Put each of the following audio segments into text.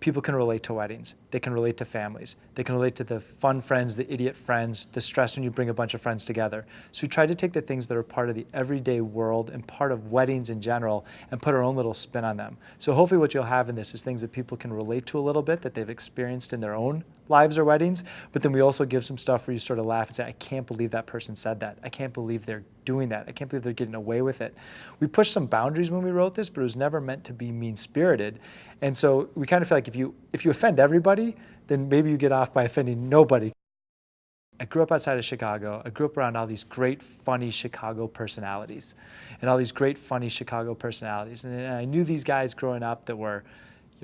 people can relate to weddings. They can relate to families. They can relate to the fun friends, the idiot friends, the stress when you bring a bunch of friends together. So we try to take the things that are part of the everyday world and part of weddings in general and put our own little spin on them. So hopefully what you'll have in this is things that people can relate to a little bit, that they've experienced in their own lives or weddings, but then we also give some stuff where you sort of laugh and say, I can't believe that person said that. I can't believe they're doing that. I can't believe they're getting away with it. We pushed some boundaries when we wrote this, but it was never meant to be mean-spirited. And so we kind of feel like if you offend everybody, then maybe you get off by offending nobody. I grew up outside of Chicago. I grew up around all these great, funny Chicago personalities. And I knew these guys growing up that were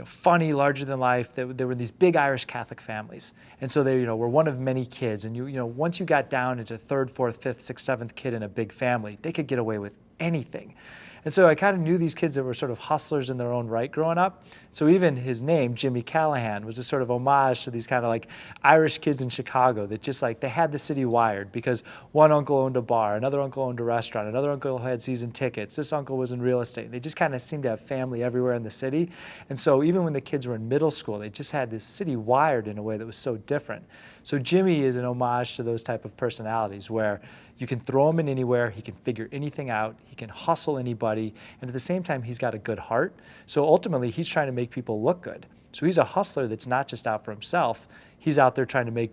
funny, larger than life. They were these big Irish Catholic families. And so they were one of many kids. And once you got down into third, fourth, fifth, sixth, seventh kid in a big family, they could get away with anything. And so I kind of knew these kids that were sort of hustlers in their own right growing up. So even his name, Jimmy Callahan, was a sort of homage to these kind of like Irish kids in Chicago that just like, they had the city wired because one uncle owned a bar, another uncle owned a restaurant, another uncle had season tickets, this uncle was in real estate. They just kind of seemed to have family everywhere in the city. And so even when the kids were in middle school, they just had this city wired in a way that was so different. So Jimmy is an homage to those type of personalities where you can throw him in anywhere, he can figure anything out, he can hustle anybody, and at the same time, he's got a good heart. So ultimately, he's trying to make people look good. So he's a hustler that's not just out for himself, he's out there trying to make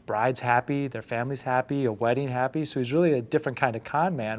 brides happy, their families happy, a wedding happy, so he's really a different kind of con man.